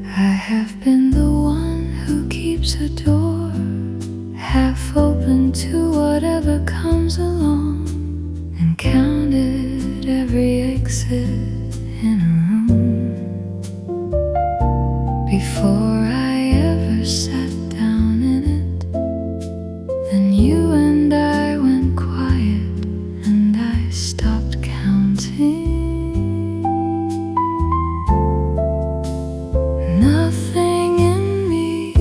I have been the one who keeps a door half open to whatever comes along, and counted every exit in a room before I ever sat down in it. Then you and I went quiet, and I stopped counting. Nothing in me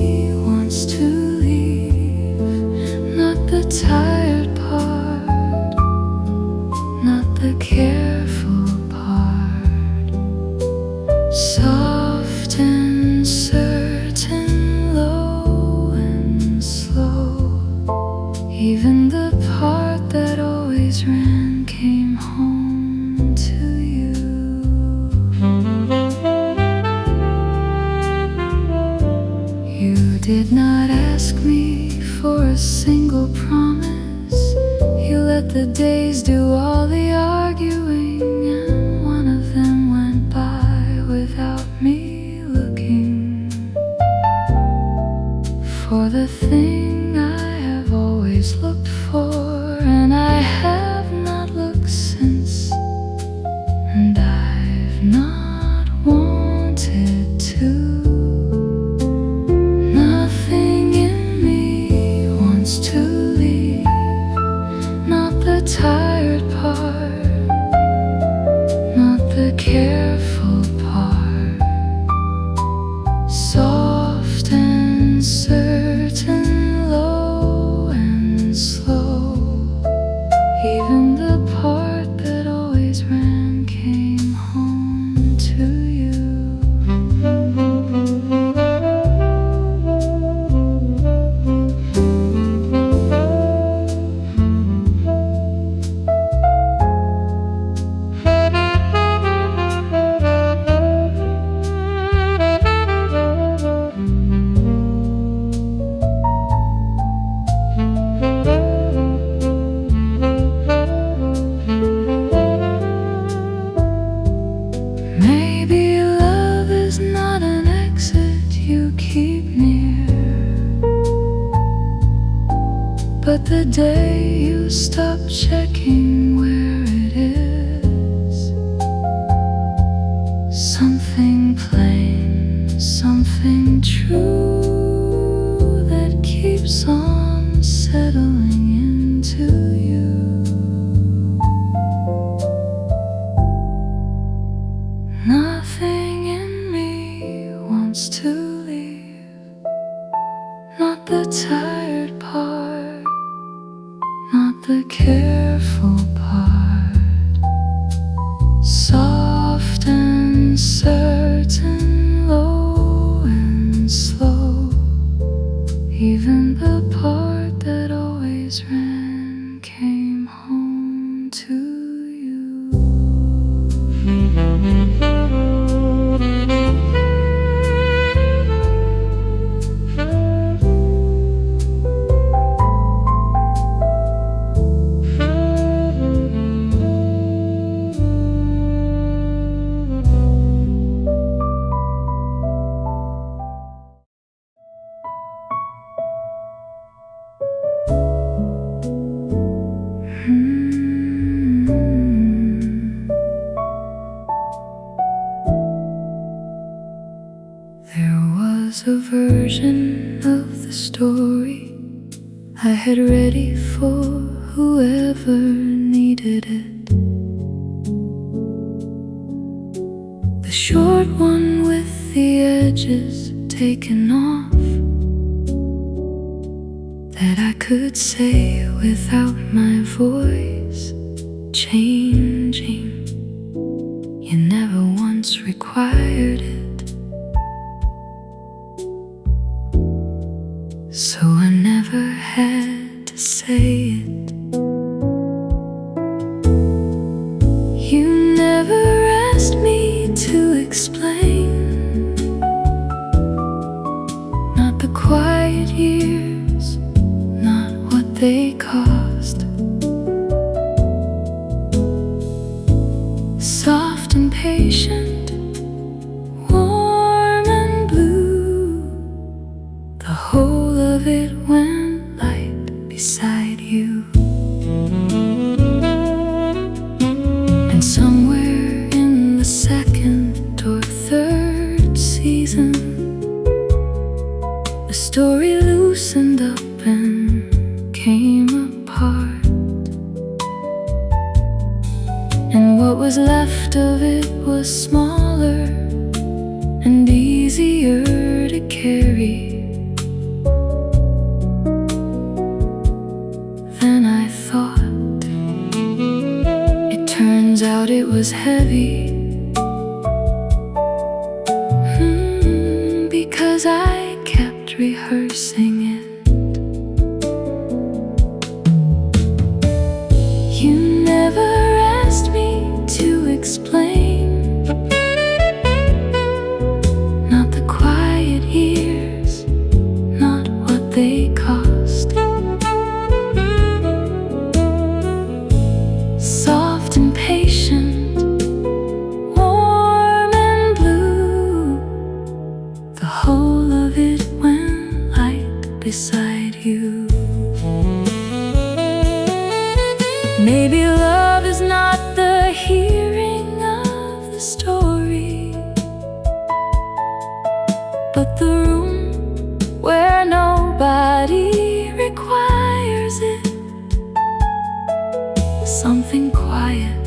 wants to leave, not the tired part, not the careful part. Soft and certain, low and slow. Even the part that always ran came home to you. You did not ask me for a single promise. You let the days do all the arguing, and one of them went by without me looking for the thing I have always looked for. And I have not looked since, and I've not wanted to. Nothing in me wants to leave, not the tired part, not the careful part. Soft and certain, low and slow. Even the part that always ran came home to you. Maybe love is not an exit you keep near, but the day you stop checking where it is, something plain, something true that keeps on settling into you. Nothing in me wants to leave, not the tired part, not the careful part. Soft and certain, low and slow. Even the part that always ran came home to you. There was a version of the story I had ready for whoever needed it. The short one with the edges taken off, that I could say without my voice changing. You never once required it, so I never had to say it. You never asked me to explain quiet years, not what they cost. Soft and patient, warm and blue, the whole of it went light beside you. And somewhere in the second or third season, the story loosened up and came apart. And what was left of it was smaller and easier to carry than I thought. It turns out it was heavy, because I kept rehearsing it. You never asked me to explain, not the quiet years, not what they cost. Soft and patient, warm and blue, the whole of it went light beside you. Maybe love is not the hearing of the story, but the room where nobody requires it. Something quiet,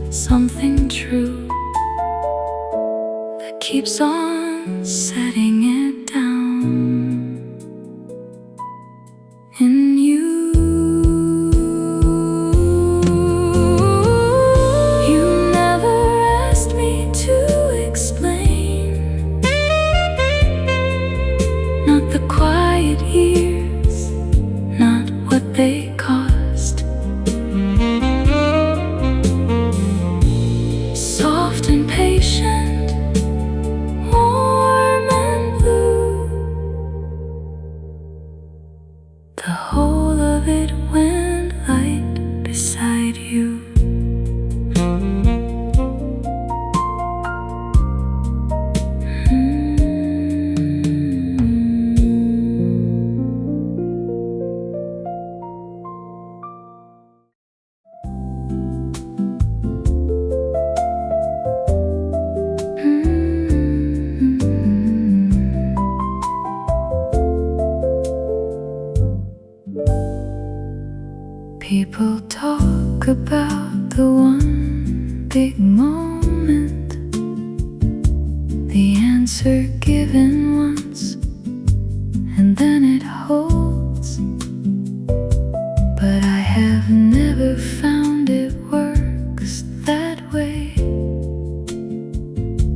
something true, that keeps on setting it down in you. You never asked me to explain, not the quiet years, not what they cost. Soft and patient, warm and blue, the whole of it went light beside you. People talk about the one big moment, the answer given once and then it holds. But I have never found it works that way.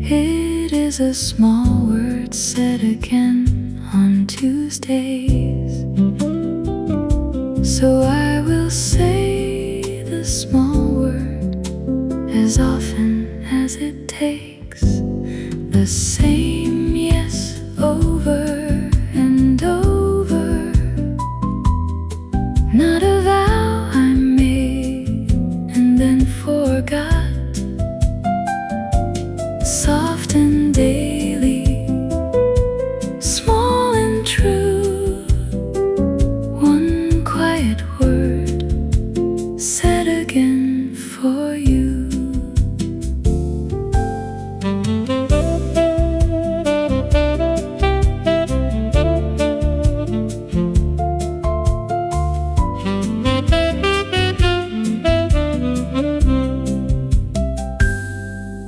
It is a small word said again on Tuesdays, so I will say the small word as often as it takes. The same yes over and over, not a vow I made and then forgot. Soft and daily, small and true, one quiet word said again for you.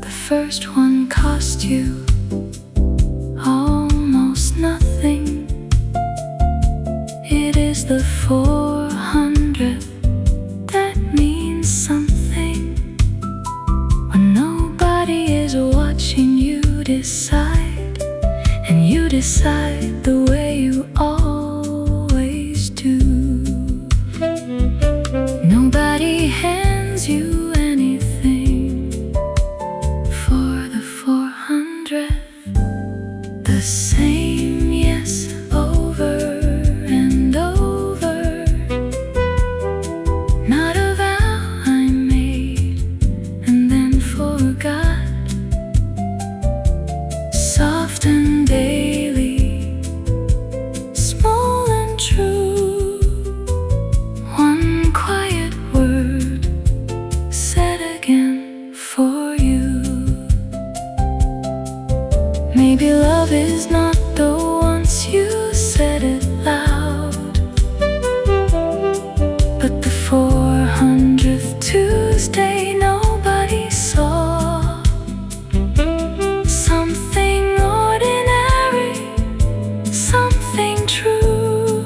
The first one cost you almost nothing. It is the 400 that means something. When nobody is watching, you decide, and you decide the way you always do. Nobody hands you anything for the 400. The same yes over love is not the once you said it loud, but the 400th Tuesday nobody saw. Something ordinary, something true,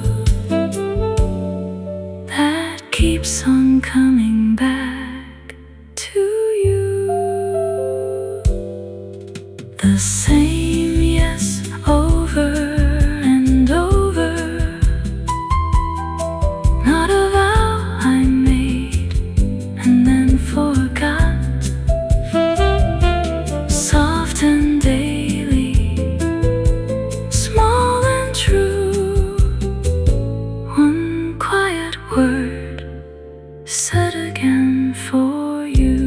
that keeps on coming back to you. The same yes over and over, not a vow I made and then forgot. Soft and daily, small and true, one quiet word said again for you.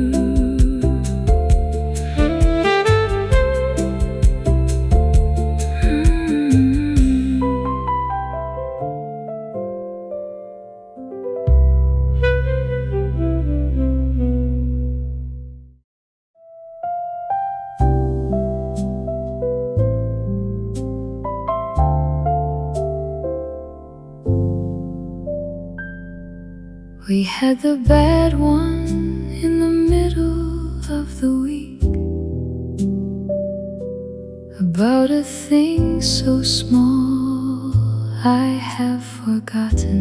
We had the bad one in the middle of the week, about a thing so small I have forgotten,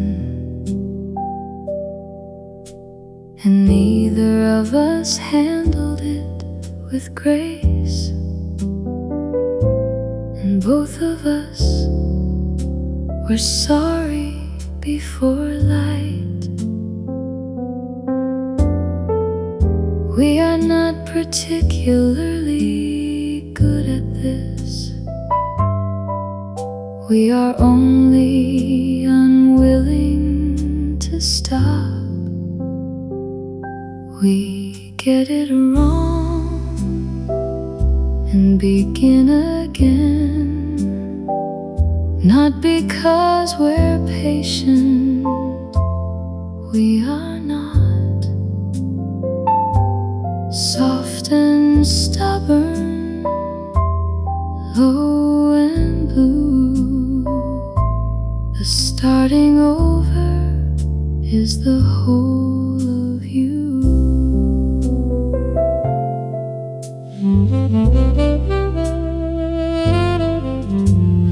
and neither of us handled it with grace, and both of us were sorry before light. We are not particularly good at this. We are only unwilling to stop. We get it wrong and begin again, not because we're patient, we are not. Soft and stubborn, low and blue, the starting over is the whole of you.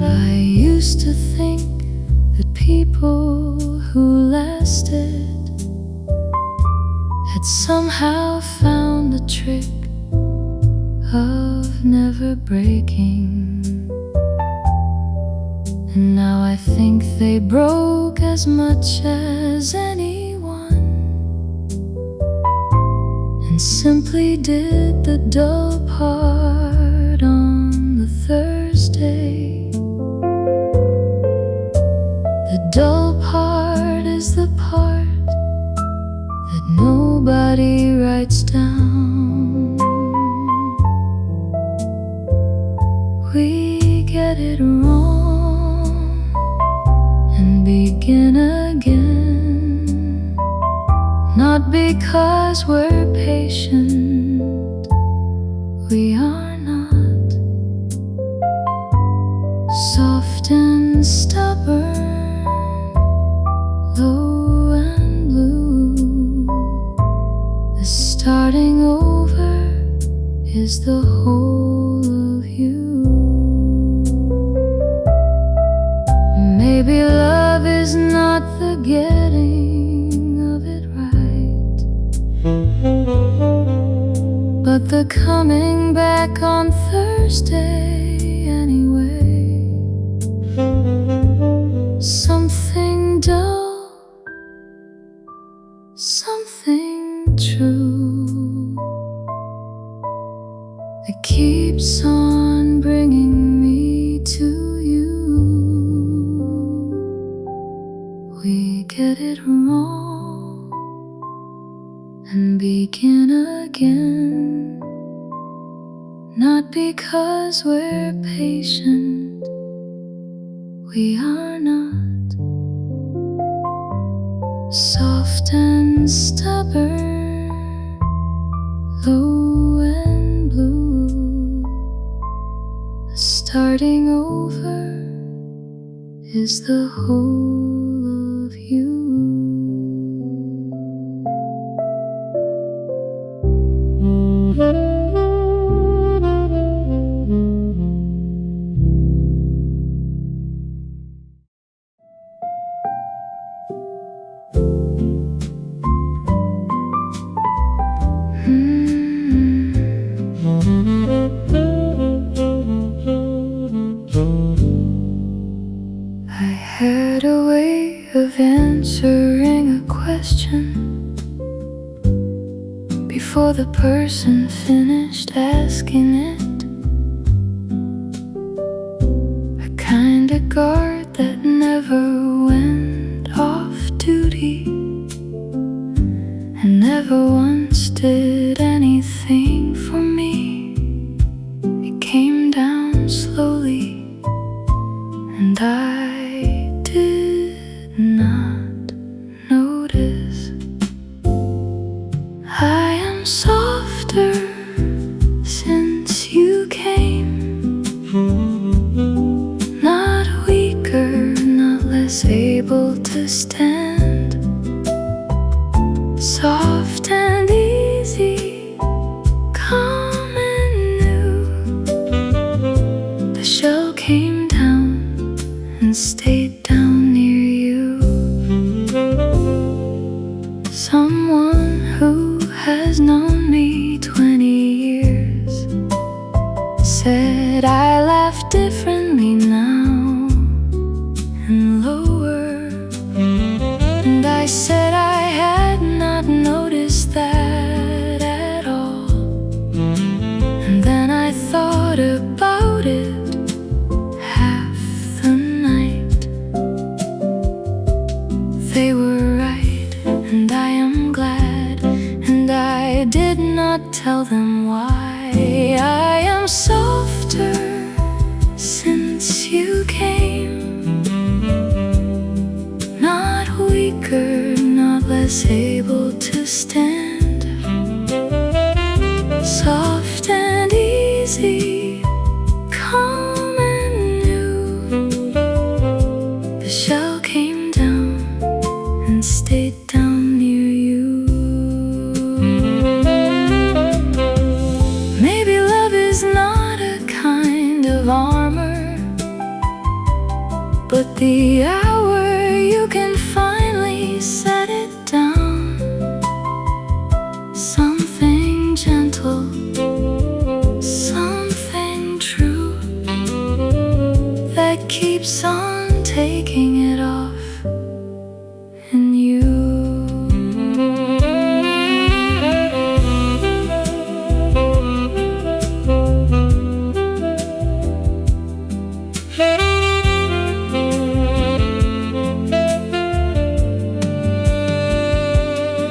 I used to think that people who lasted had somehow found the trick of never breaking, and now I think they broke as much as anyone, and simply did the dull part on the Thursday. The dull part is the part that nobody writes down. We get it wrong and begin again, not because we're patient, we are not. Soft and stubborn, low and blue, the starting over is the whole of you. Maybe love is not the getting of it right, but the coming back on Thursday anyway. Something dull, something true, that keeps on bringing me to you. We get it wrong and begin again, not because we're patient, we are not. Soft and stubborn, low and blue, the starting over is the whole of you. I had a way of answering a question before the person finished asking it. A kind of guard that never went off duty and never once did anything for me. It came down slowly and I did not notice. I am softer since you came, not weaker, not less able to stand. Soft and easy, calm and new. The shell came down and stayed down near you. Someone who has known me 20 years said I laugh differently now and lower, and I said I had not noticed that at all. And then I thought about it half the night. They were right, and I am glad, and I did not tell them why. I am softer since you came, not weaker, not less able to stand. Soft and easy, calm and new. The shell came down and stayed down near you. Maybe love is not a kind of armor, but the hour you can finally set it down. Something gentle, something true, that keeps on taking it off in you.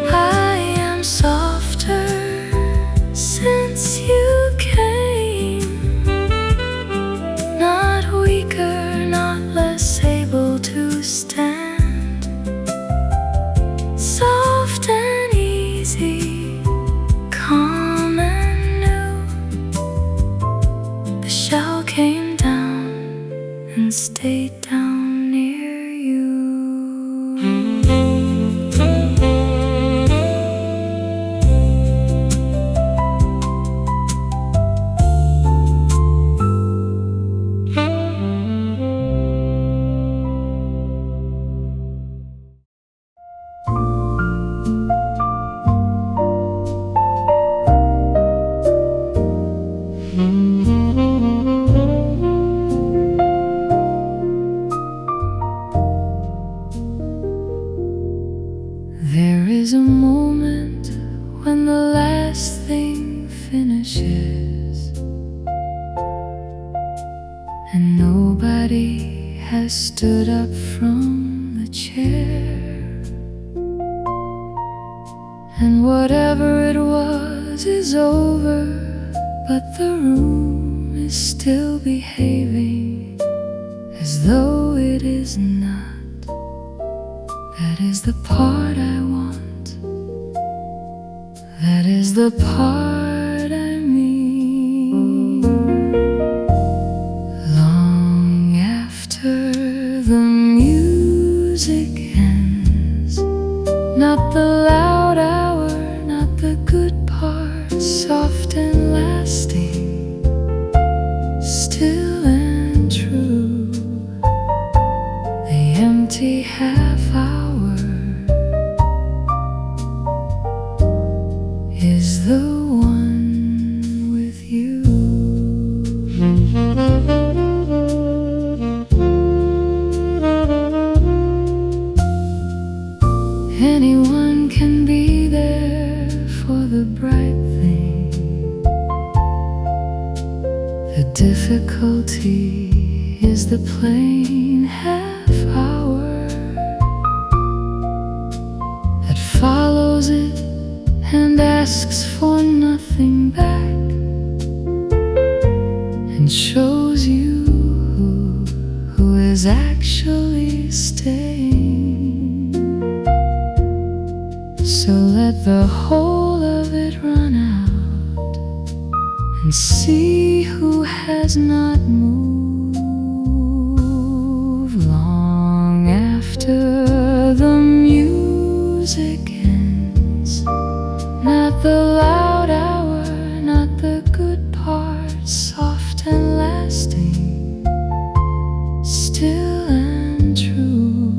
I am softer since you came, not weaker, not less able to stand. Soft and easy, calm and new. The shell came down and stayed down near you. There is a moment when the last thing finishes and nobody has stood up from the chair, and whatever it was is over, but the room is still behaving as though it is not. That is the part I want. That is the part I mean. Not the loud hour, not the good part, soft and lasting, still and true. The empty half hour is the one with you. Anyone can be there for the bright thing. The difficulty is the plain half hour that follows it and asks for nothing back, and shows you who is actually staying. So let the whole of it run out and see who has not moved long after the music ends. Not the loud hour, not the good part, soft and lasting, still and true.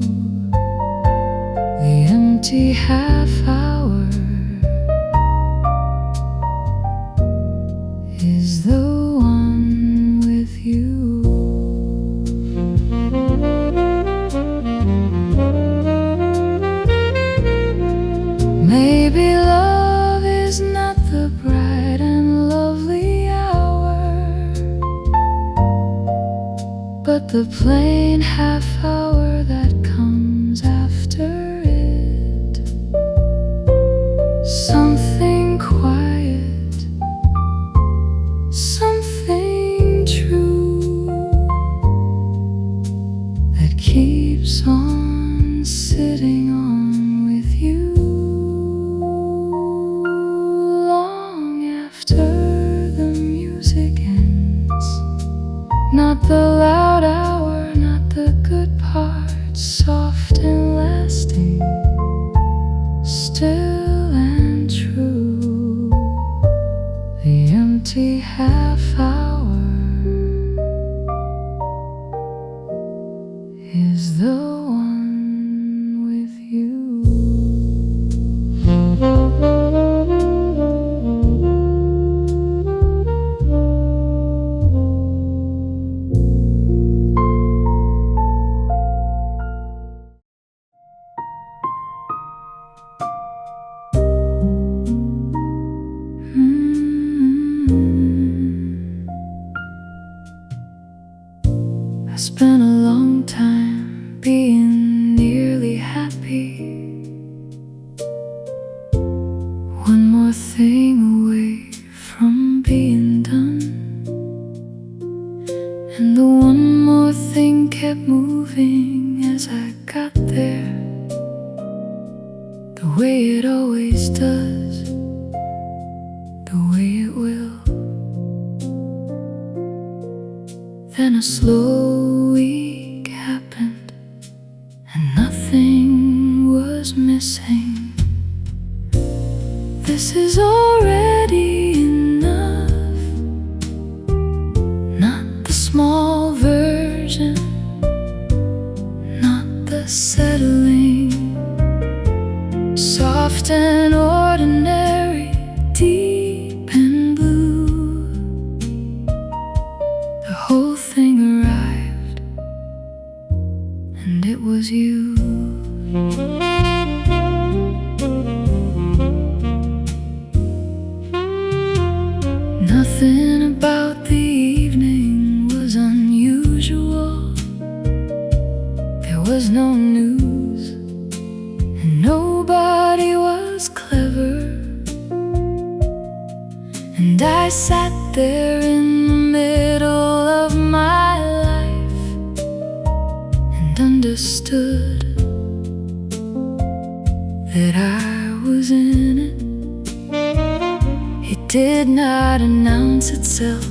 The empty half hour is the one with you. Maybe love is not the bright and lovely hour, but the plain half hour that comes after it. Something quiet, something true, that keeps on sitting on with you long after the music ends. Not the loud hour, not the good part, soft and lasting, still and true. The empty half hour is the one with you. I spent a long time being nearly happy, one more thing away from being done, and the one more thing kept moving as I got there, the way it always does, the way it will. Then a slow week happened, and nothing was missing. This is already enough, not the small version, not the settling, soft and ordinary, deep and blue. The whole thing arrived, and it was you. Nothing about the evening was unusual. There was no news, and nobody was clever. And I sat there in the middle of my life and understood that I was in it. It did not announce itself,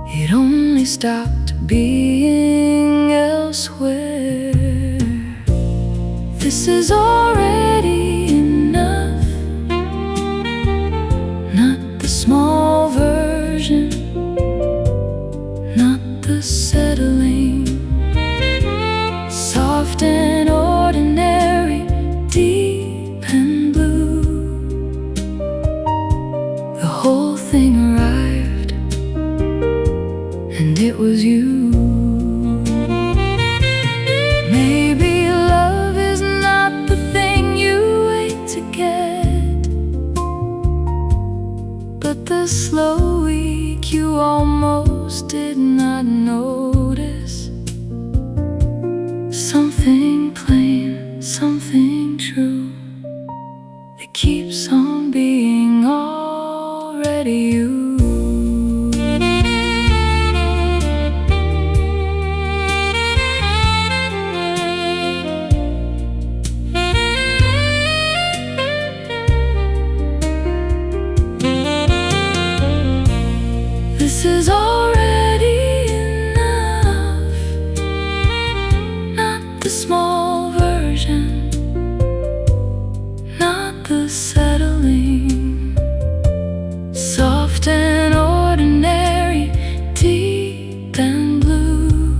it only stopped being elsewhere. This is already settling, soft and ordinary, deep and blue. The whole thing arrived, and it was you. Maybe love is not the thing you wait to get, but the slow week you almost did not notice. Something plain, something true, that keeps on being already you. This is already enough, not the small version, not the settling, soft and ordinary, deep and blue.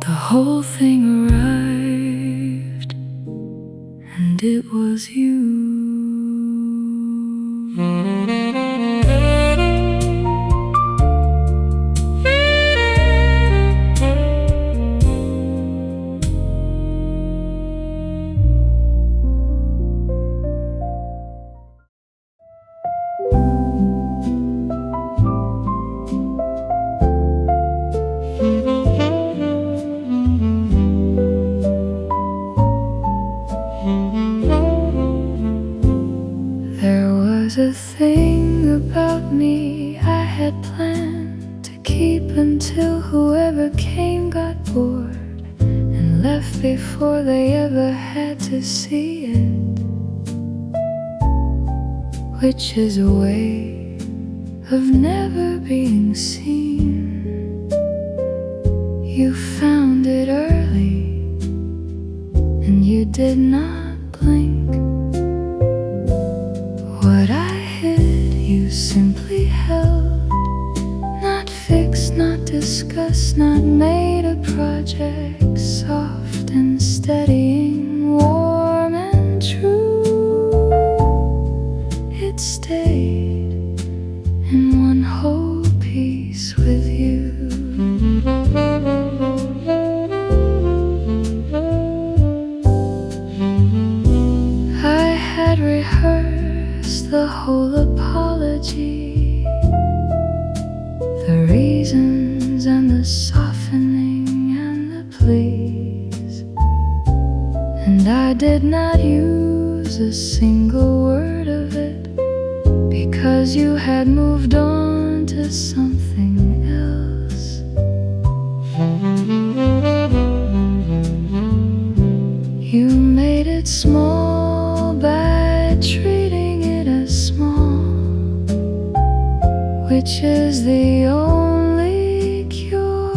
The whole thing arrived, and it was you. There was a thing about me I had planned to keep until whoever came got bored and left before they ever had to see it, which is a way of never being seen. You found it early, and you did not blink. What I hid, you simply held, not fixed, not discussed, not made a project, soft and steadying, warm and true. It stayed in one whole piece with you. I had rehearsed the whole apology, the reasons and the softening and the pleas, and I did not use a single word of it, because you had moved on to something else. You made it small by treating it as small, which is the only cure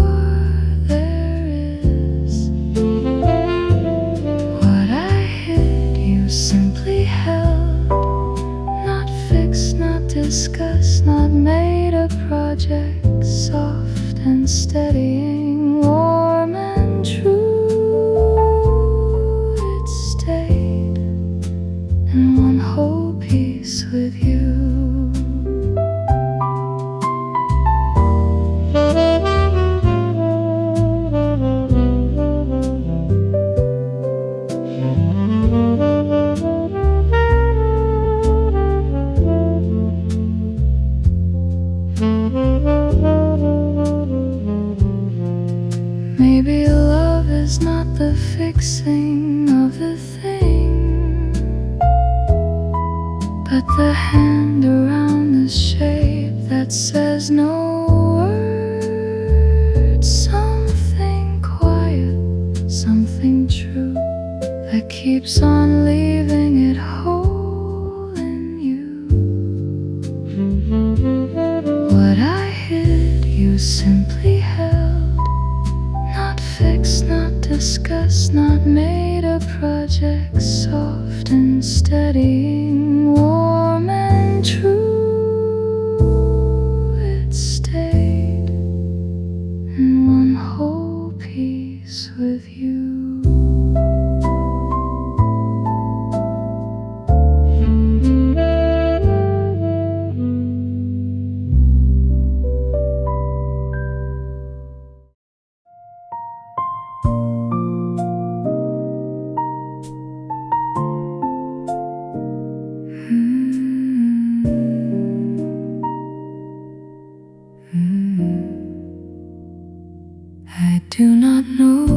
there is. What I hid, you simply held, not fixed, not discussed, not made a project, soft and steadying, warm and true. It stayed in one whole piece with you. Maybe love is not the fixing of the thing, but the hand around the shape that says no word. Something quiet, something true, that keeps on leaving it whole in you. What I hid, you simply held, not fixed, not discussed, not made a project, soft and steadying, warm and true. It stayed place with you. I do not know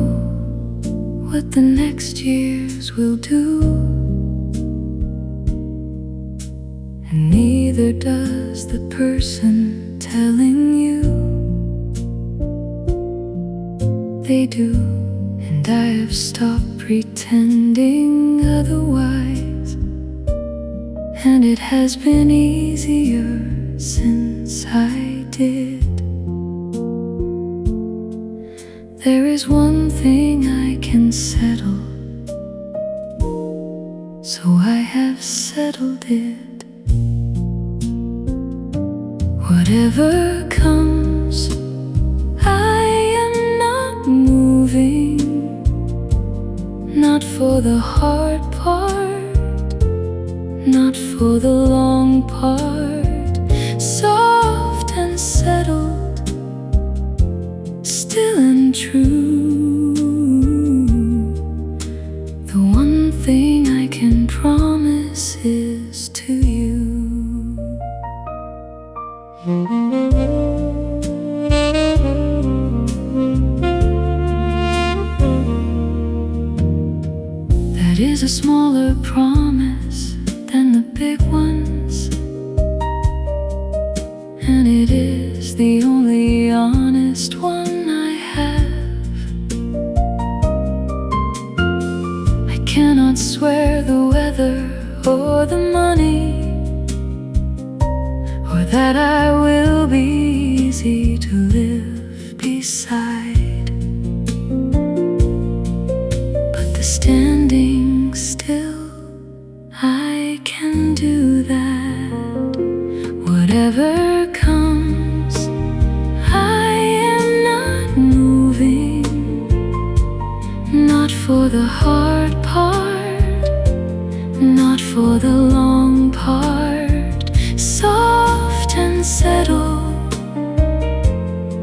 what the next years will do, and neither does the person telling you. They do, and I have stopped pretending otherwise, and it has been easier since I did. There is one thing I can settle, so I have settled it. Whatever comes, I am not moving, not for the hard part, not for the long part. Soft and settled, still and true. The one thing I can promise is to you. That is a smaller promise than the big ones, and it is the only honest one I have. I cannot swear the weather or the money, or that I will be easy to live beside. But the standing still, I can do that. Whatever comes, I am not moving, not for the hard part, not for the long part. Soft and settled,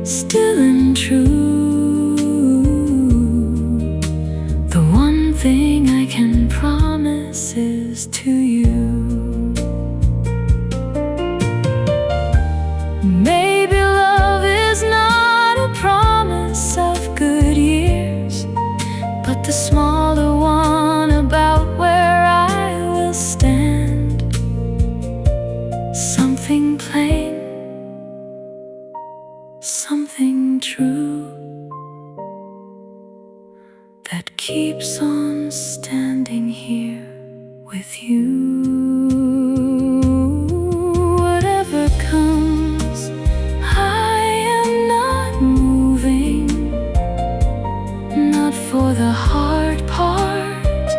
still and true. The one thing I can promise is to you. Maybe love is not a promise of good years, but the smaller one about where I will stand. Something plain, something true, that keeps on standing here with you. Whatever comes, I am not moving, not for the hard part,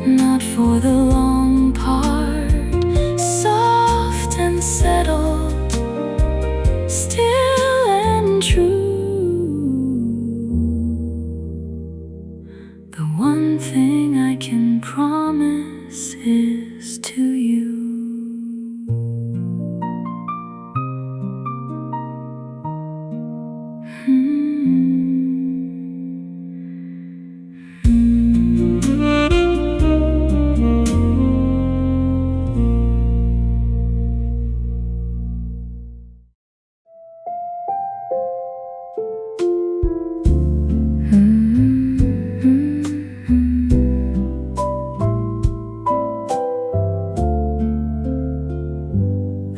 not for the long part. Soft and settled, still and true. The one thing I can promise is to you.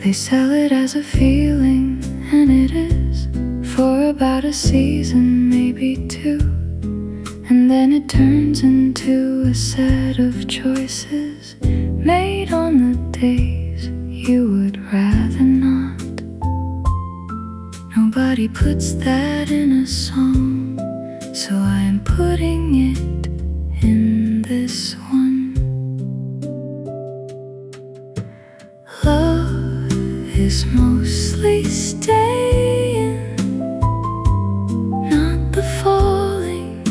They sell it as a feeling, and it is for about a season, maybe two, and then it turns into a set of choices made on the days you would rather not. Nobody puts that in a song, so I'm putting it in this one. Love is mostly staying, not the falling.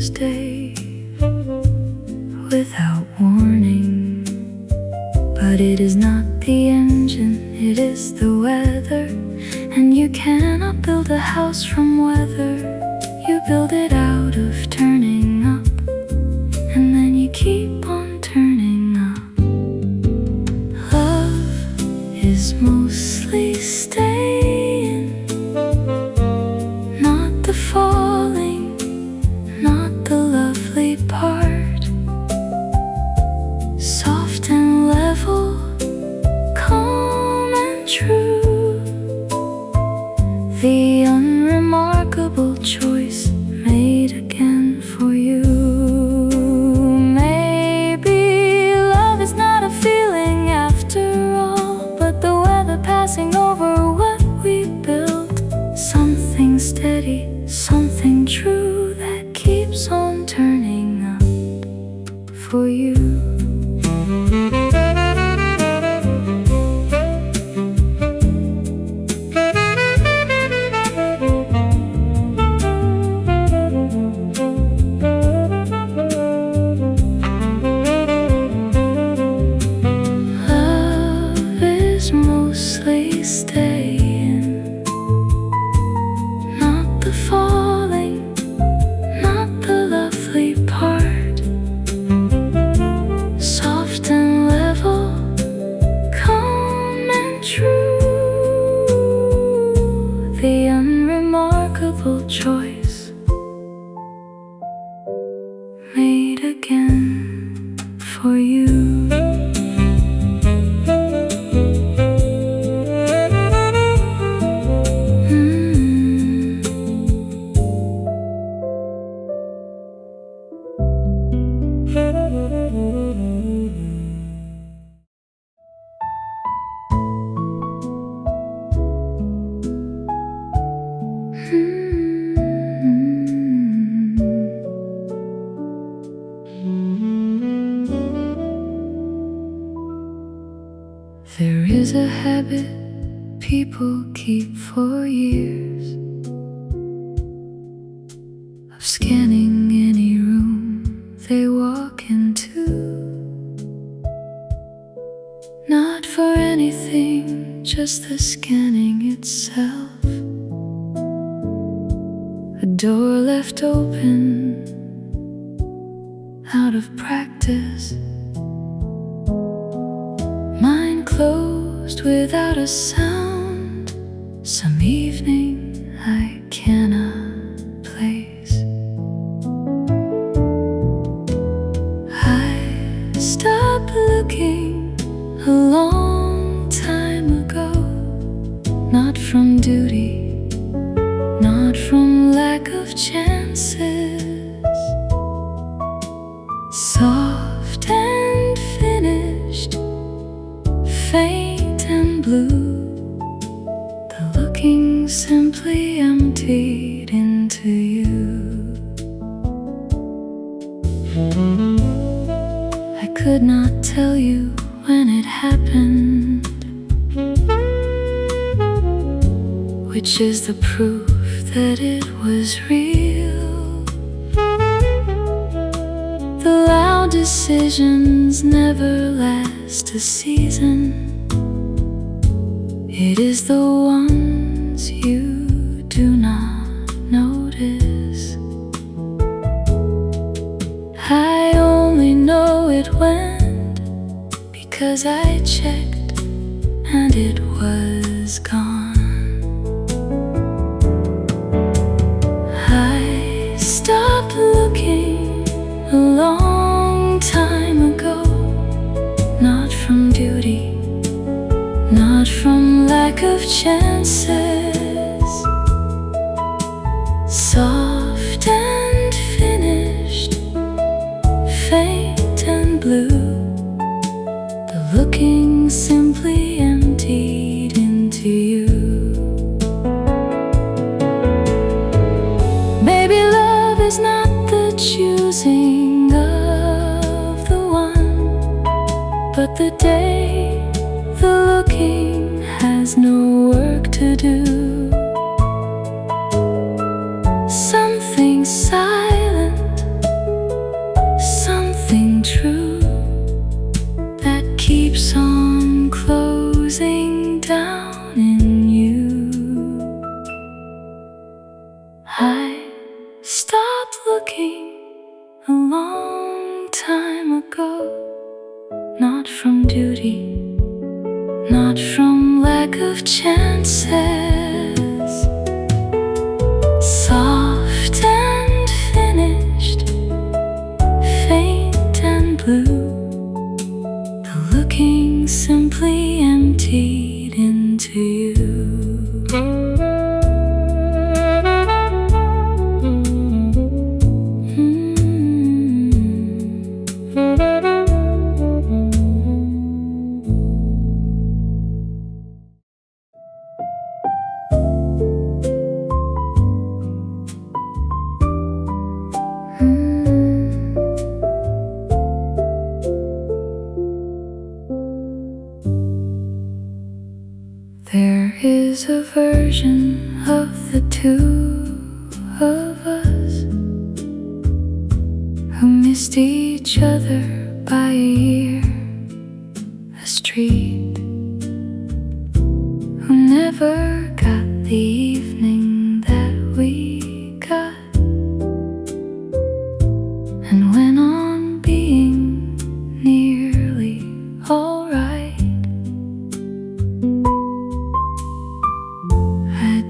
Tuesday without warning. But it is not the engine, it is the weather. And you cannot build a house from weather. You build it out of turning up, and then you keep on turning up. Love is mostly staying, not the falling, not the lovely part. Soft and level, calm and true, the unremarkable choice made again for you. Maybe love is not a feeling after all, but the weather passing over what we built. Something steady, something true that keeps on turning up for you. Mostly staying, not the falling, not the lovely part. Soft and level, calm and true, the unremarkable choice made again for you. There is a habit people keep for years of scanning any room they walk into. Not for anything, just the scanning itself. A door left open out of practice, mine closed without a sound. Some evening I cannot place. I stopped looking a long time ago, not from duty, not from lack of chances. Soft and finished, faint and blue, the looking simply emptied into you. I could not tell you when it happened, which is the proof that it was real. The loud decisions never last a season. It is the ones you do not notice. I only know it went because I checked and it was gone. I stopped looking a long time ago, not from duty, not from lack of chances. Soft and finished, faint and blue, the looking simply emptied into you. Maybe love is not the choosing of the one, but the day the looking has no work to do. Something silent a long time ago. Not from duty, not from lack of chances. Soft and finished, faint and blue, the looking simply emptied into you. There is a version of the two of us who missed each other by a year, a street, who never got the evening that we got, and went on being nearly alright.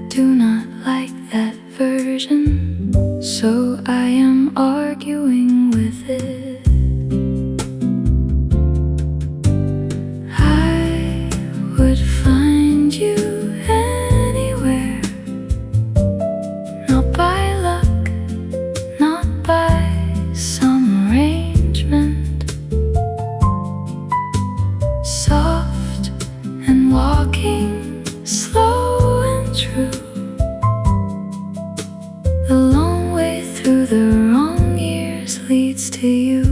Do not like that version, so I am arguing with it. I would find you anywhere, not by luck, not by some arrangement. Soft and walking slow and true, the long way through the wrong years leads to you.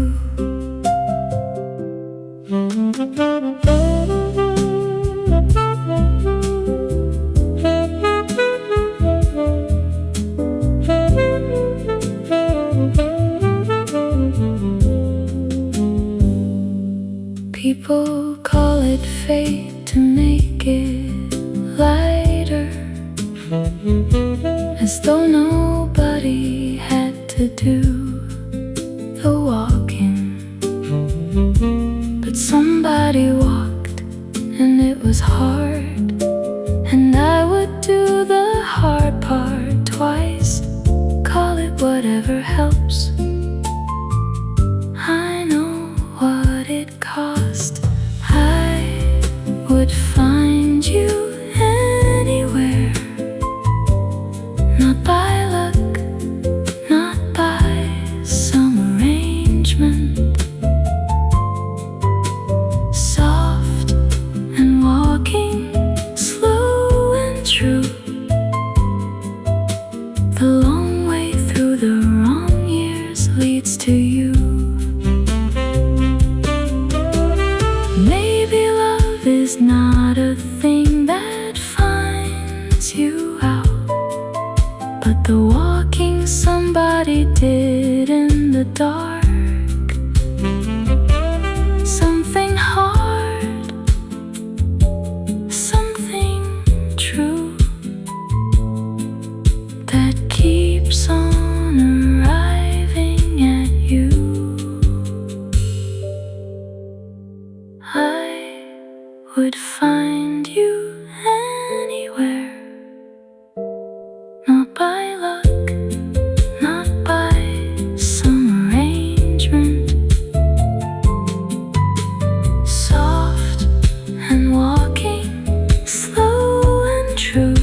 People call it fate to make it lighter, as though nobody had to do the walking, but somebody walked and it was hard, and I would do the hard part twice. Call it whatever helps, I know what it cost. I would find you anywhere, not by luck, not by some arrangement. Soft and walking slow and true, the long way through the wrong years leads to you. Maybe love is not a thing that finds you out, but the walking somebody did in the dark, something hard, something true, that keeps on arriving at you. I would find you anywhere, not by luck, not by some arrangement. Soft and walking slow and true,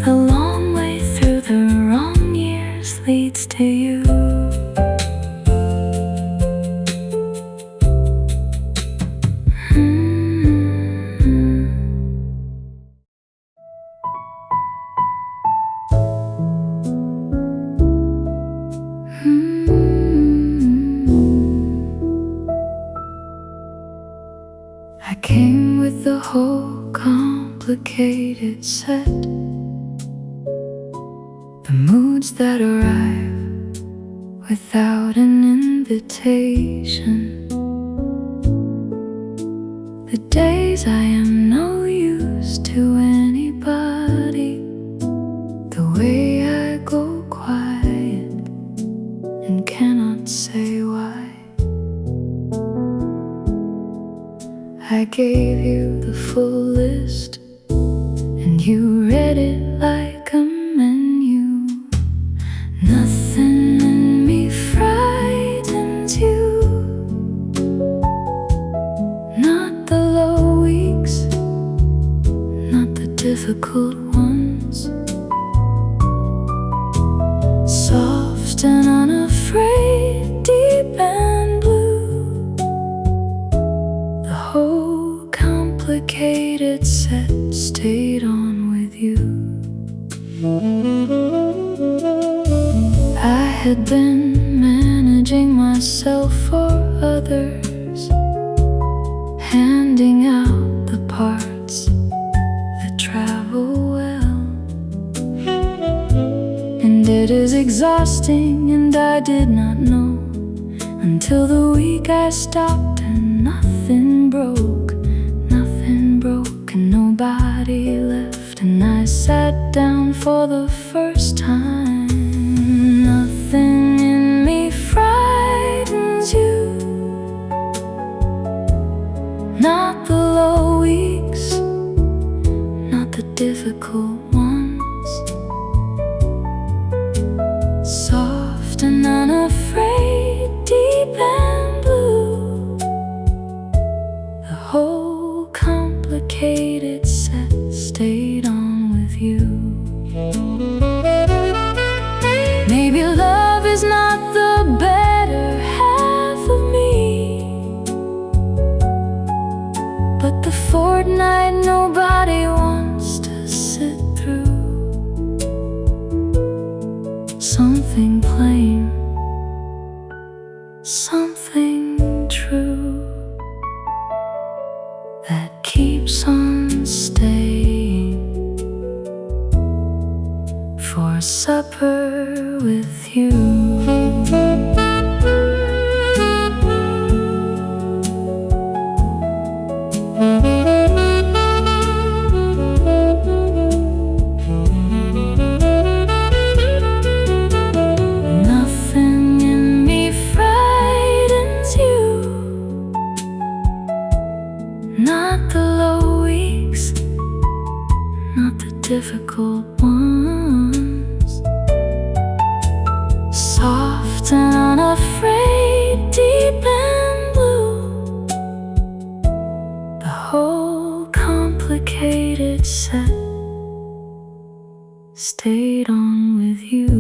the long way through the wrong years leads to you. I came with the whole complicated set, the moods that arrive without an invitation, the days I am no use to anybody, the way I go quiet and cannot say why. I gave you the full list, and you read it like a menu. Nothing in me frightens you. Not the low weeks, not the difficult ones. Soft and unafraid, deep and blue. The whole complicated set stayed on with you. I had been managing myself for others, handing out the parts that travel well. And it is exhausting, and I did not know until the week I stopped and nothing broke, and nobody left, and I sat down for the first time. Nothing in me frightens you. Not the low weeks, not the difficult ones. Soft and unafraid, deep and blue. The whole complicated set stayed on with you. Maybe love is not the better half of me, but the fortnight nobody wants to sit through. Something plain, something true, that keeps on staying for supper with you. Nothing in me frightens you. Not the low weeks, not the difficult ones. Soft and unafraid, deep and blue. The whole complicated set stayed on with you.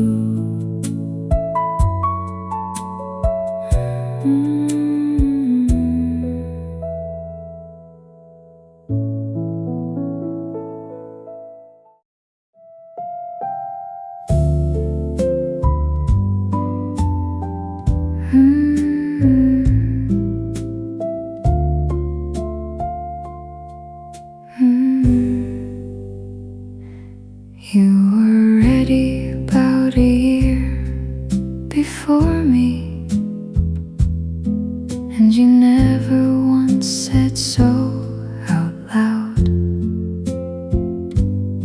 You were ready about a year before me, and you never once said so out loud.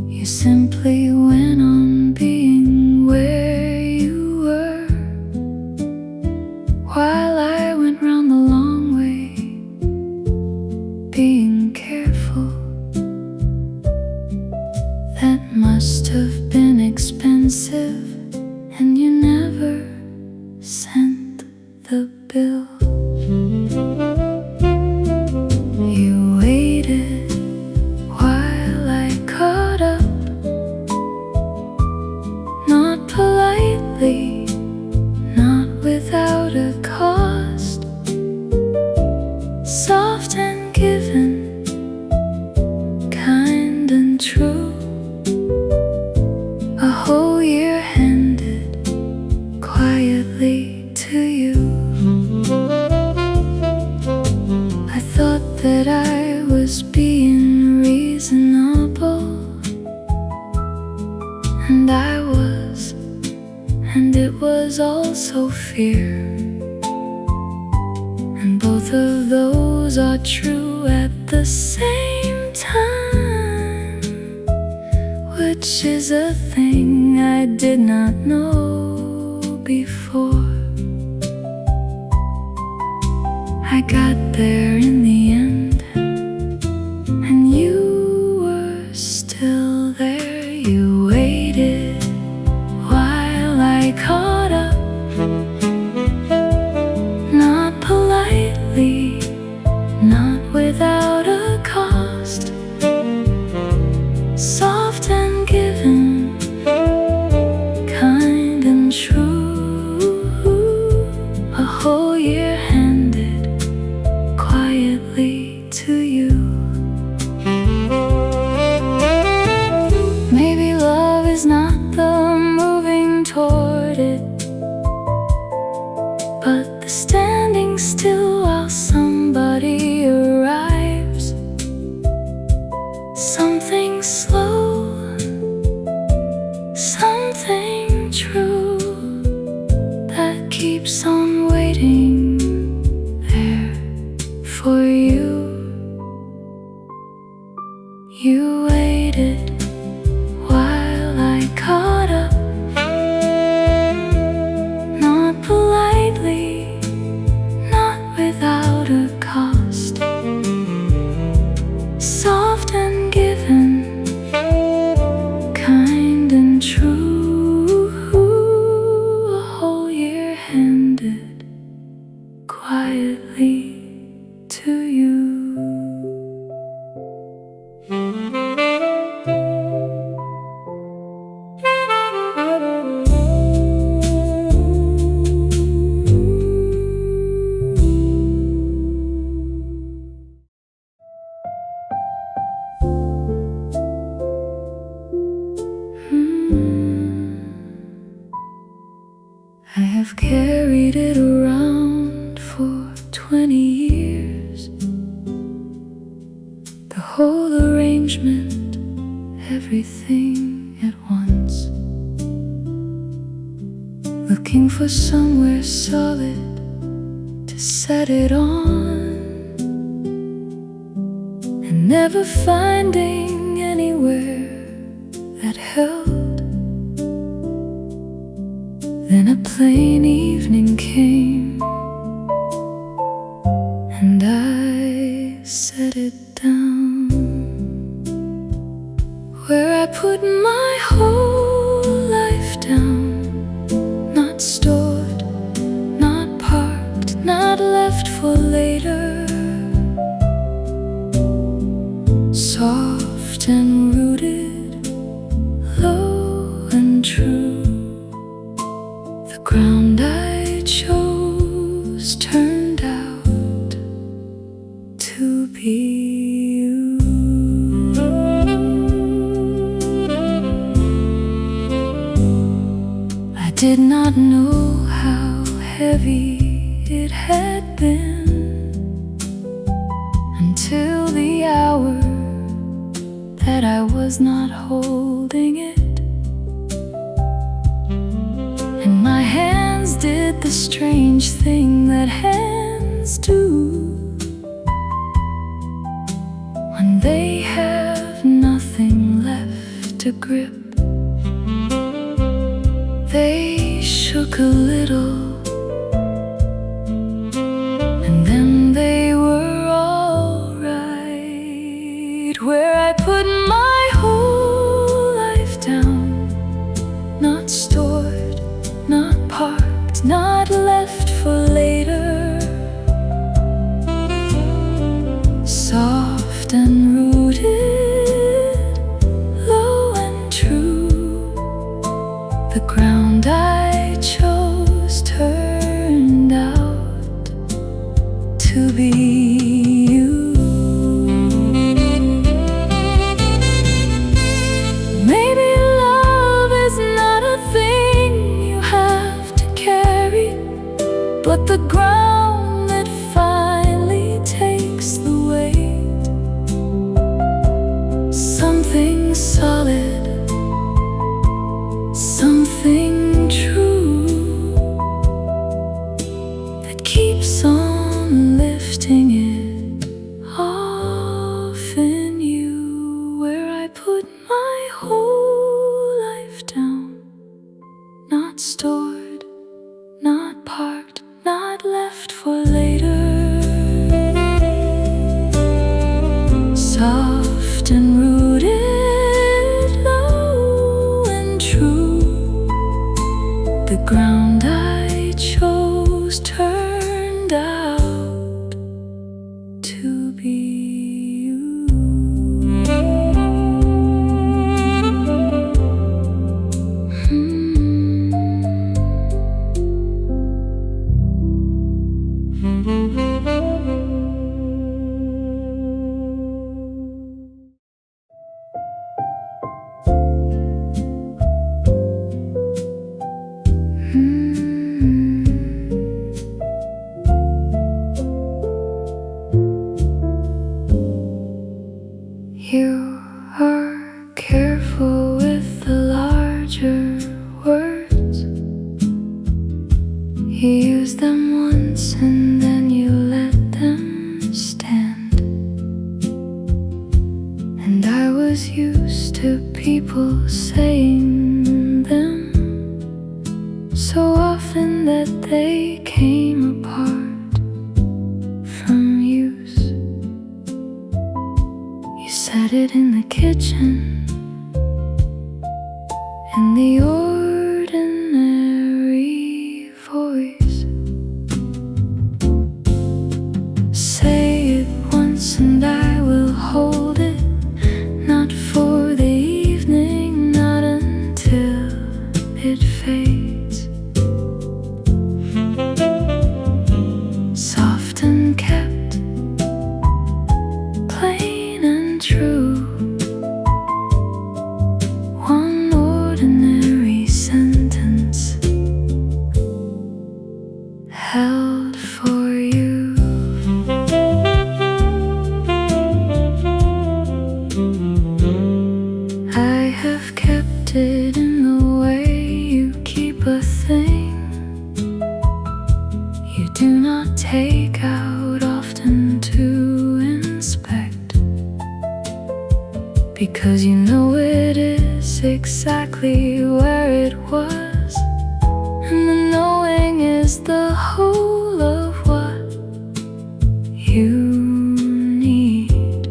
You simply went on being where you were, while I went round the long way, being careful. That must have been expensive, and you never sent the bill. You waited while I caught up, not politely, not without a cost. Soft and given, kind and true. A whole year handed quietly to you. I thought that I was being reasonable, and I was, and it was also fear. And both of those are true at the same time, which is a thing I did not know before. got there in the end, and you were still there. You waited while I caught up, not politely, not without a cost, soft and given, kind and true. A whole year handed quietly to you. Maybe love is not the moving toward it, but the standing still while somebody arrives. Something slow, something true, that keeps on waiting there for you. You waited while I caught up, not politely, not without a cost, soft and given, kind and true. A whole year handed quietly to you. I have carried it around for 20 years, the whole arrangement, everything at once, looking for somewhere solid to set it on, and never finding anywhere that held. Then a plain evening came, and I set it down where I put my whole life down, not stored, not parked, not left for later, soft and rooted, low and true. The ground I chose turned out to be you. I did not know how heavy it had been until the hour that I was not holding it. My hands did the strange thing that hands do when they have nothing left to grip. They shook a little, and then they were all right. Where I put my whole life down, not stored, not parked, not left for later, soft and rooted, low and true. The ground I chose turned out to be you. Maybe love is not a thing you have to carry, but the ground that finally takes the weight. Something solid, something true, that keeps on lifting it off in you. Where I put my whole life down, not stored, not parked, not left for later, You are careful with the larger words. You use them once and then you let them stand. And I was used to people saying them so often that they came apart from use. You said it in the kitchen, in the ordinary voice. Say it once and I will hold it, not for the evening, not until it fades. Soft and kept, plain and true. One ordinary sentence held for you. I have kept it in the way you keep a thing you do not take out often to inspect, because you know it is exactly where it was, and the knowing is the whole of what you need.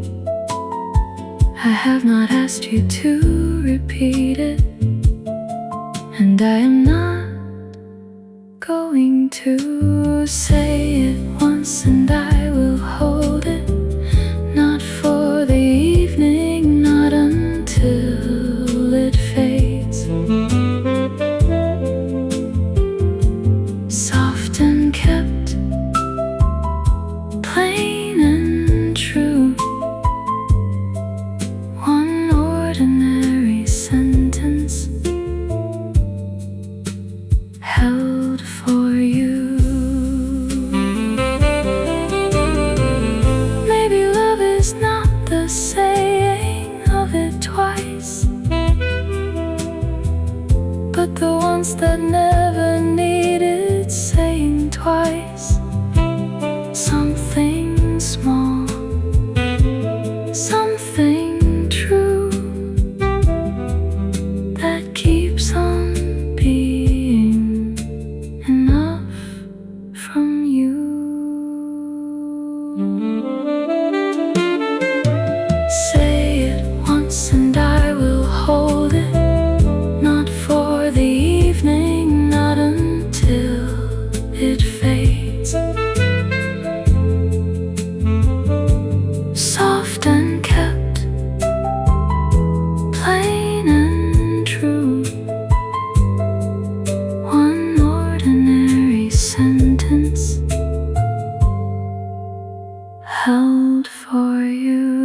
I have not asked you to repeat it, and I am not going to. Say it once and I will hold it, not for the evening, not until it fades. Soft and kept, plain and true. One ordinary sentence held for you. Maybe love is not the saying of it twice, but the ones that never needed saying twice. Something small, something true, that keeps on being enough from you. Say it once and I will hold it, not for the evening, not until it fades. Soft and kept, plain and true. One ordinary sentence held for you.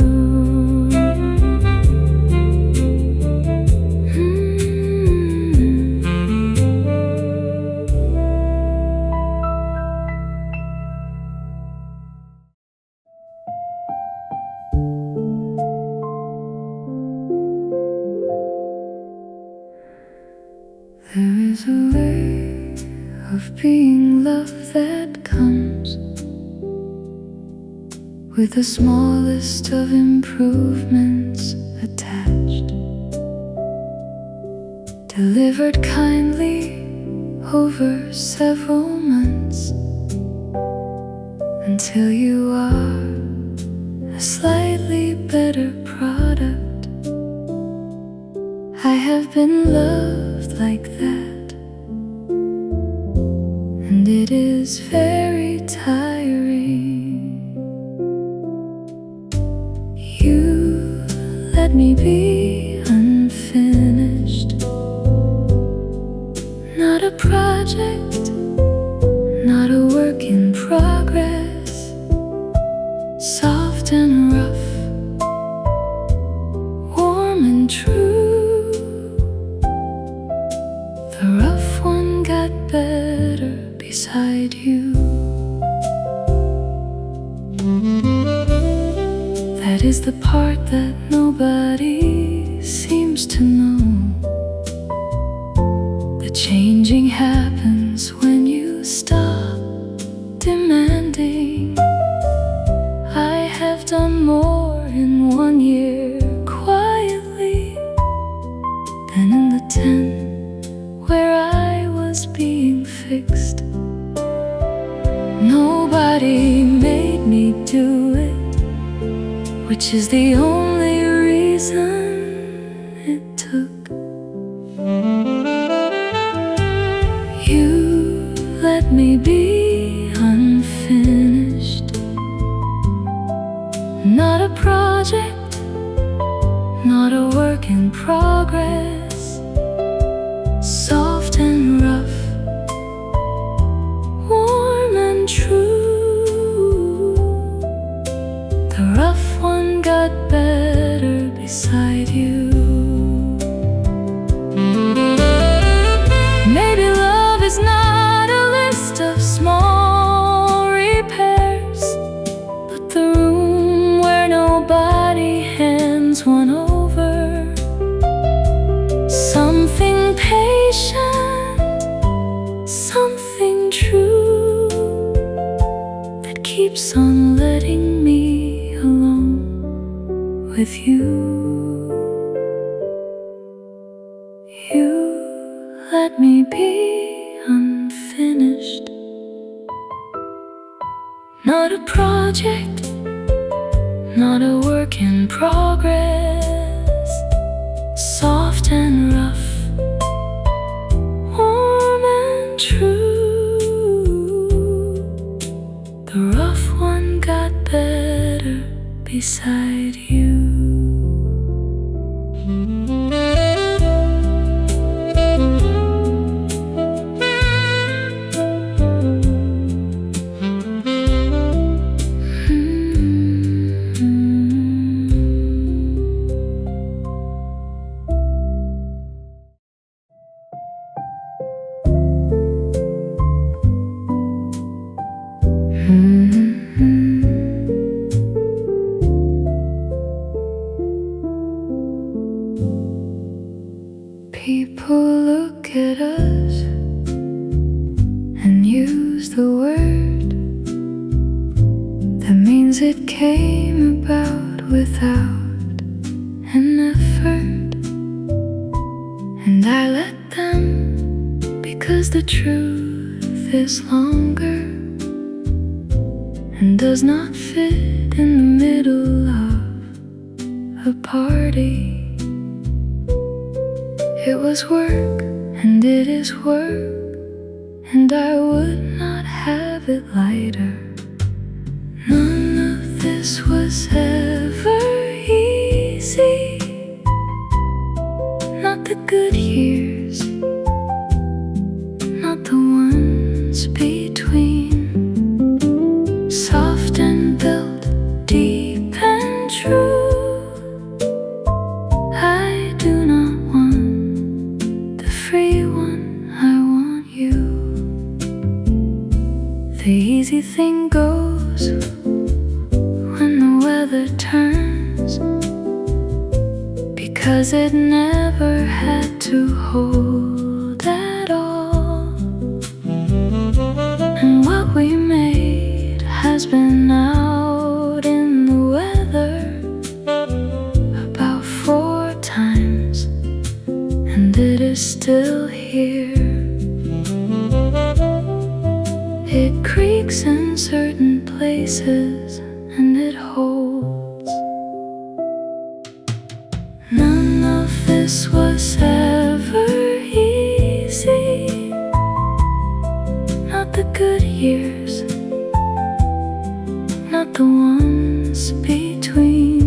There is a way of being love that comes with the smallest of improvements attached, delivered kindly over several months, until you are a slightly better product. I have been loved like that, and it is very tiring. You let me be unfinished, not a project, not a work in progress. progress, soft and rough, warm and true. The rough one got better beside you. That is the part that nobody seems to know. The changing happens when you stop demanding. I have done more in 1 year quietly than in the 10 where I was being fixed. Nobody made me do it, which is the only reason it took. You let me be unfinished, not a project, not a work in progress, soft and rough, warm and true. The rough one got better beside you. Maybe love is not a list of small repairs, but the room where nobody hands one over. Something patient, something true, that keeps on letting me alone with you. You let me be unfinished, not a project, not a work in progress, soft and rough, warm and true. The rough one got better beside you. People look at us and use the word that means it came about without an effort. And I let them, because the truth is longer and does not fit in the middle of a party. It was work, and it is work, and I would not have it lighter. None of this was ever easy, not the good years, not the ones between. Soft and built, deep and true. I do not want the free one, I want you. The easy thing goes when the weather turns, because it never had to hold at all. And what we made has been out in the weather about 4 times, and it is still here. It creaks in certain places, and it holds. None of this was ever easy, not the good years, not the ones between.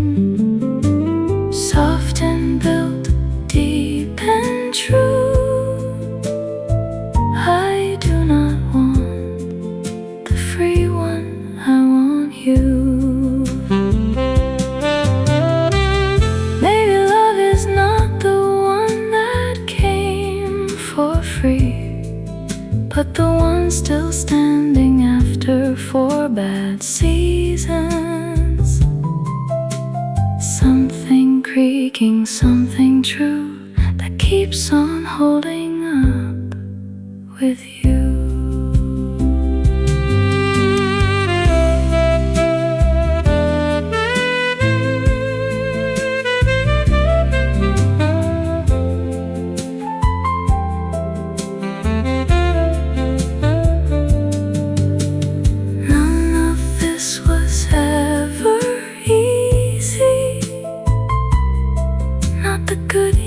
Soft and built, deep and true. I do not want the free one. still standing after 4 bad seasons. Something creaking, something true that keeps on holding up with you.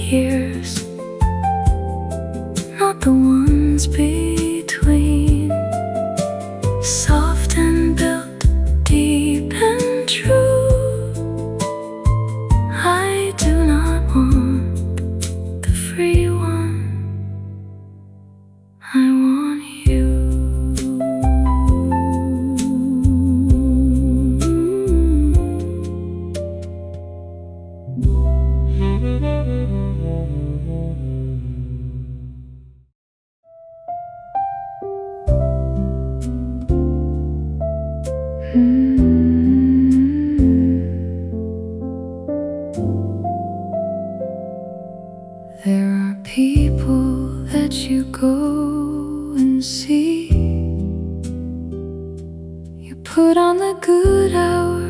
Years, not the ones between. Soft and built, deep and true. I do not want the free one, I want you. There are people that you go and see. You put on the good hour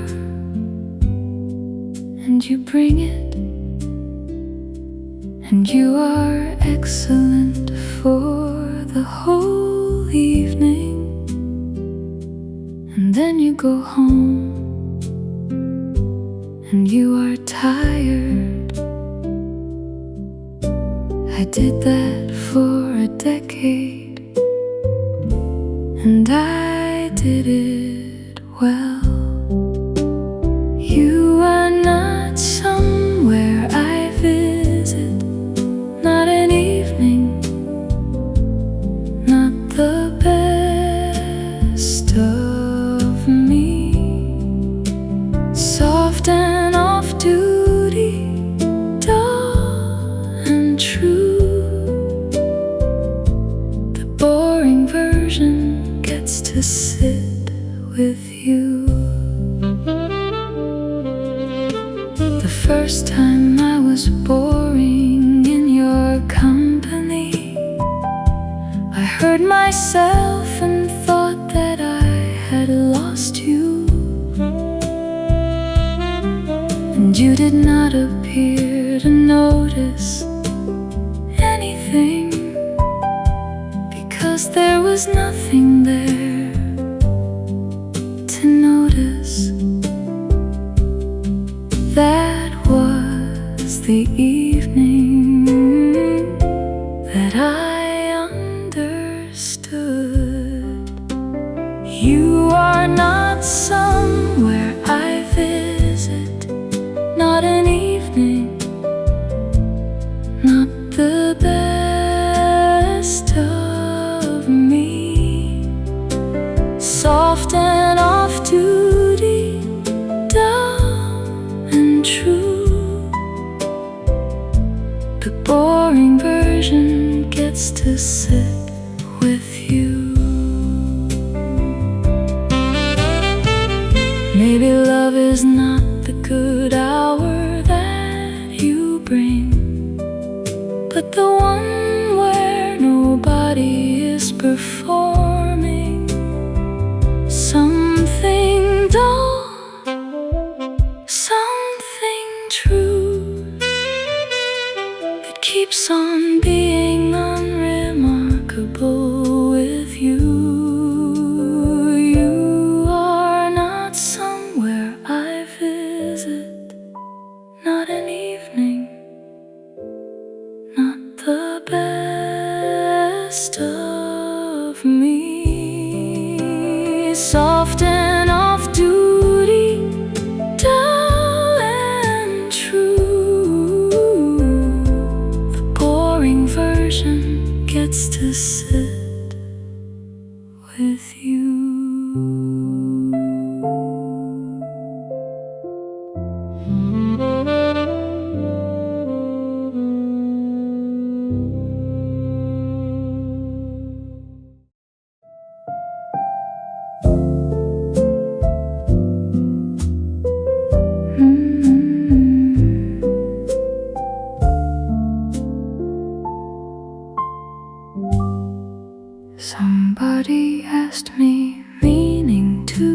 and you bring it, and you are excellent for the whole evening. And then you go home and you are tired. I did that for a decade, and I did it well. You are not somewhere I visit, not an evening, not the best of me. Soft and off duty, dull and true. The boring version gets to sit with you. The first time I was boring in your company, I heard myself and thought that I had lost you. And you did not appear to notice anything, because there was nothing there to notice. That was the evening that I understood. You are not somewhere I visit, not an evening, not the best of me. Soft and off duty, dull and true. The boring version gets to sit with you. Maybe love is not the good hour that you bring, but the one where nobody is performing. Something dull, something true, that keeps on being unremarkable with you. You are not somewhere I visit, not an evening, not the best of me. Soft and off duty, dull and true. The boring version gets to sit with you.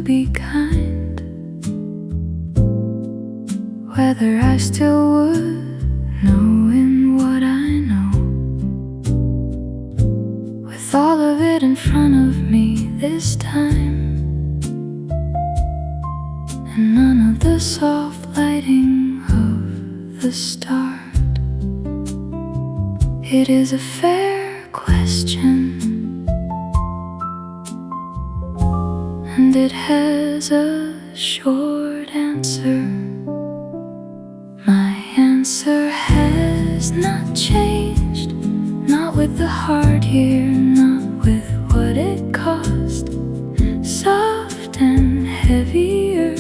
be kind, whether I still would, knowing what I know. With all of it in front of me this time, and none of the soft lighting of the start. It is a fair question, and it has a short answer. My answer has not changed, not with the hard year, not with what it cost. Soft and heavier,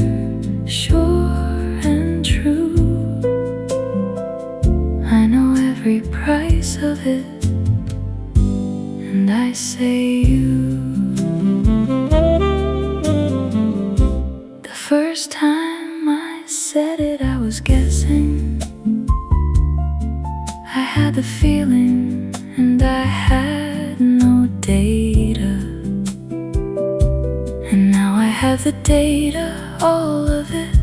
sure and true. I know every price of it, and I say you. The first time I said it, I was guessing. I had the feeling, and I had no data. And now I have the data, all of it,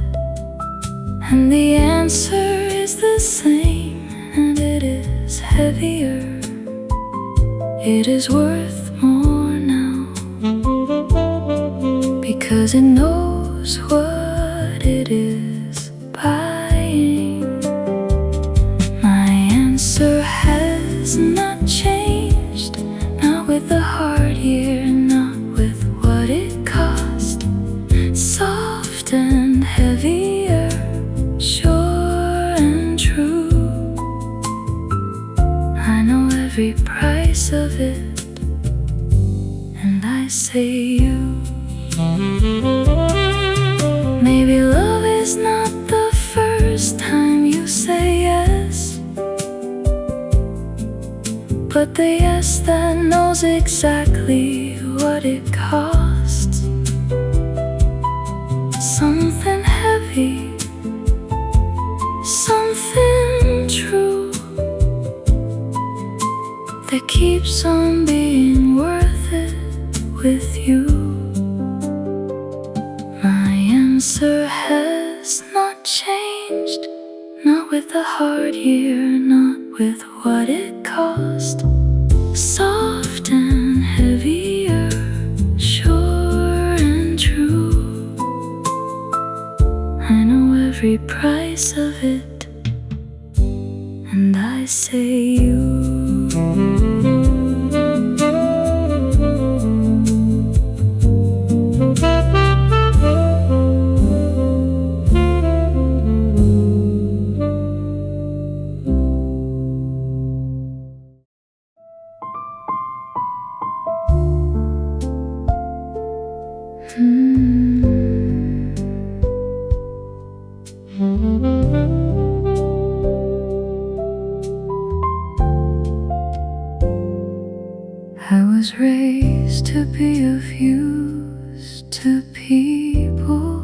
and the answer is the same, and it is heavier. It is worth more now, because it knows what it is buying. My answer has not changed, not with the hard year, not with what it cost. Soft and heavier, sure and true. I know every price of it, and I say you. Maybe love is not the first time you say yes, but the yes that knows exactly what it costs. Something heavy, something true, that keeps on being worth it with you. My answer has not changed, not with the hard year, not with what it cost. Soft and heavier, sure and true. I know every price of it, and I say you. I was raised to be of use to people,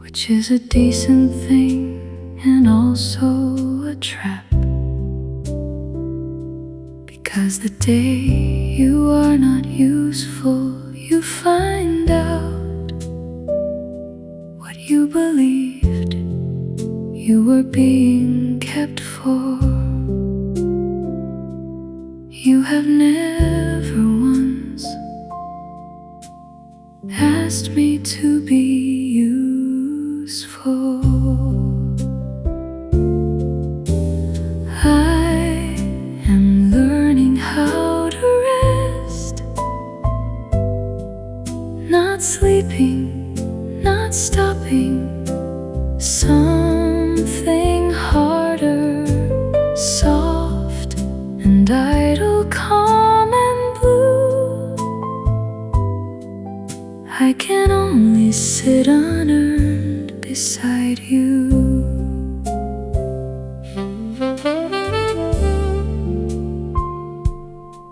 which is a decent thing and also a trap. Because the day you are not useful, you find out what you believed you were being kept for. You have never once asked me to be useful. I am learning how to rest, not sleeping, not stopping. Something harder, soft and idle, calm and blue. I can only sit unearned beside you.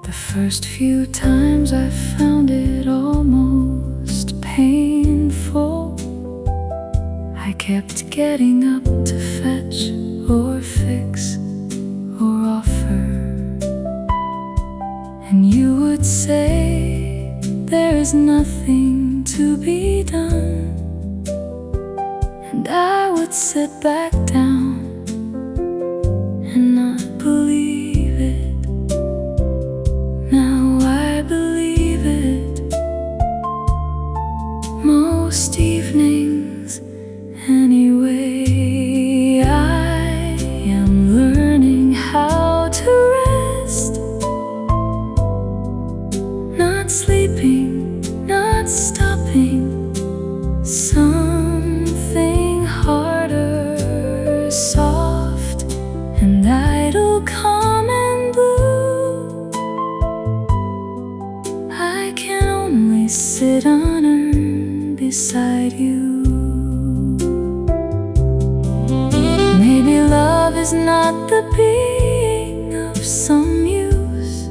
The first few times I found it almost painful. I kept getting up to fetch or fix or offer, and you would say, there is nothing to be done, and I would sit back down and not believe it. Now I believe it. Most evenings anyway, I am learning how to rest. Not sleeping, not stopping. Something harder, soft and idle, calm and blue. I can only sit unearned beside you. Maybe love is not the being of some use,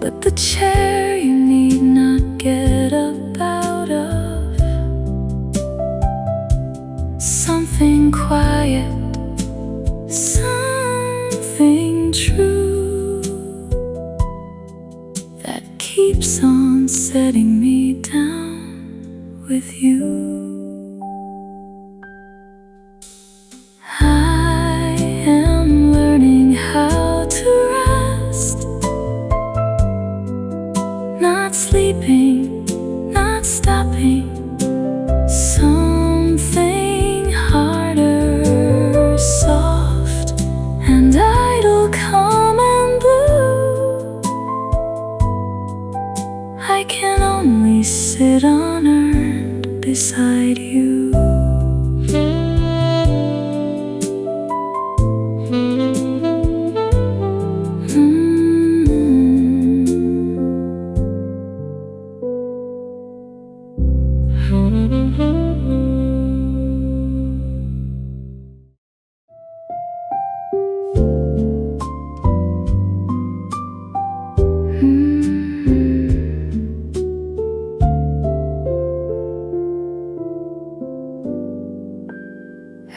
but the chair you need not get up out of. Something quiet, something true, that keeps on setting me down with you. I am learning how to rest. Not sleeping, not stopping. Something harder, soft and idle, calm and blue. I can only sit unearned beside you.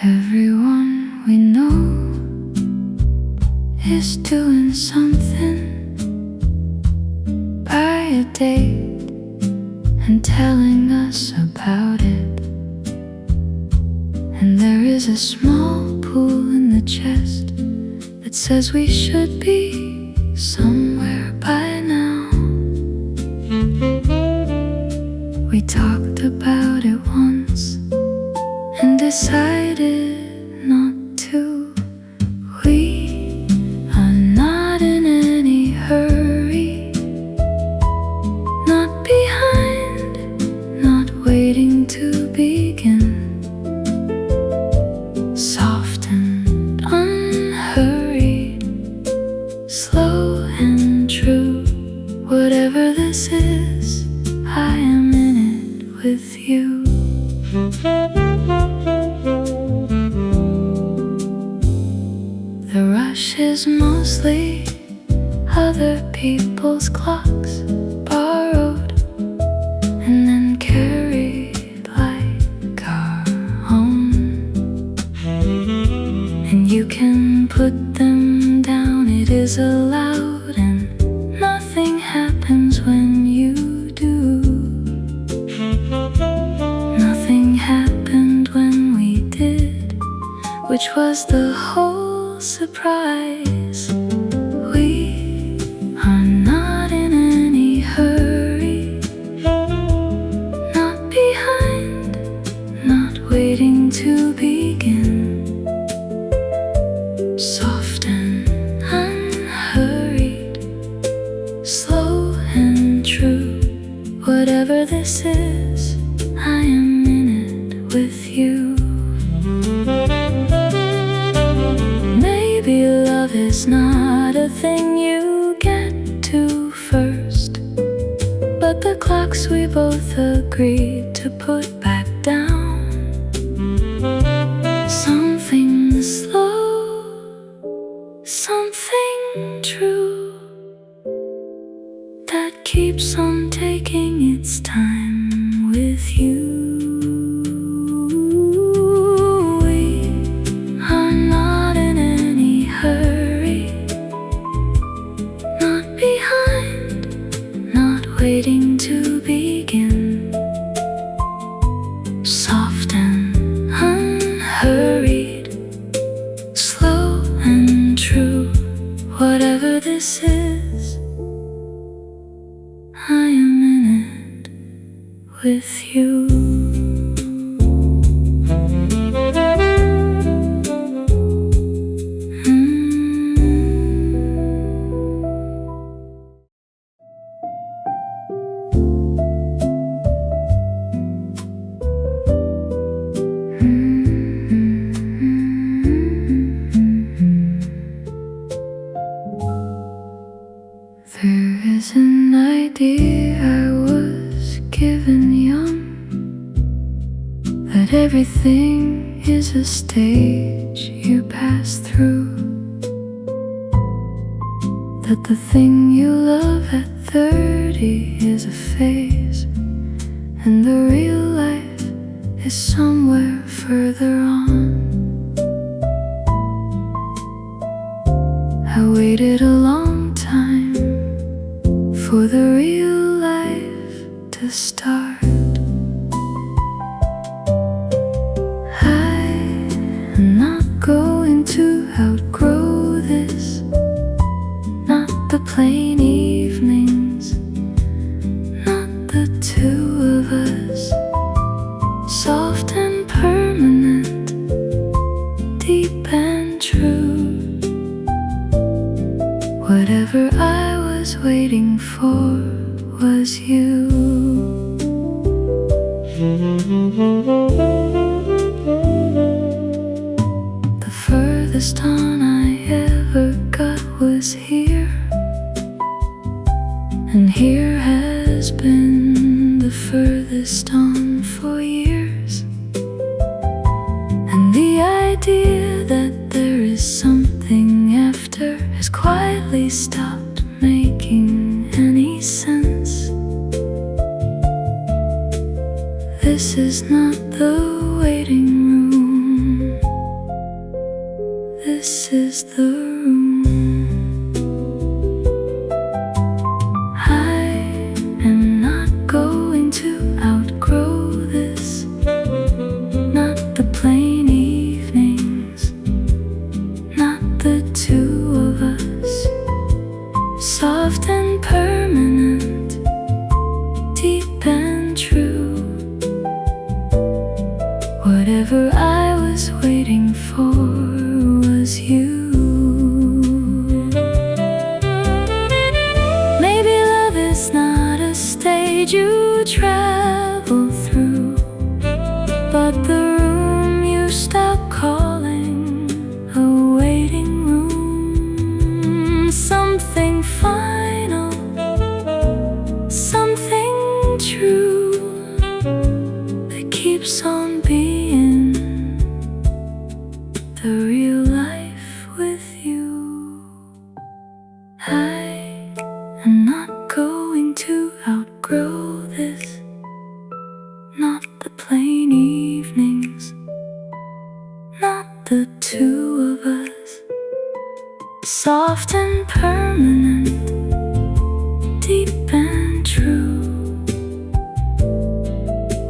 Everyone we know is doing something by a date and telling us about it. And there is a small pool in the chest that says we should be somewhere by now. We talked about it once and decided not to. We are not in any hurry, not behind, not waiting to begin. Soft and unhurried, slow and true. Whatever this is, I am in it with you. The rush is mostly other people's clocks, borrowed and then carried like our own. And you can put them down, it is allowed, and nothing happens when you do. Nothing happened when we did, which was the whole surprise. We are not in any hurry, not behind, not waiting to begin. Soft and unhurried, slow and true. Whatever this is, I am in it with you. Maybe love is not a thing you get to first, but the clocks we both agreed to put back down. Something slow, something true, that keeps on taking its time with you. Not behind, not with you. There is an idea I was given young, that everything is a stage you pass through, that the thing you love at 30 is a phase, and the real life is somewhere further on. I waited a long time for the real life to start. I am not going to outgrow this, not the plain evenings, not the two of us, soft and permanent, deep and true. Whatever I was waiting for was you. The furthest on I ever got was here, and here has been the furthest on for years. And the idea that there is something after has quietly stopped making any sense. This is not the waiting room, this is the room. I am not going to outgrow this, not the plain evenings, not the two of us, soft and permanent, deep and true. Whatever I was waiting for was you. Maybe love is not a stage you travel through, but the room you stop calling a waiting room. Something final, something true, that keeps on being the real life with you. I am not going to outgrow this, not the plain evenings, not the two of us, soft and permanent, deep and true.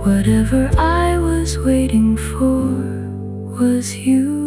Whatever I was waiting for was you.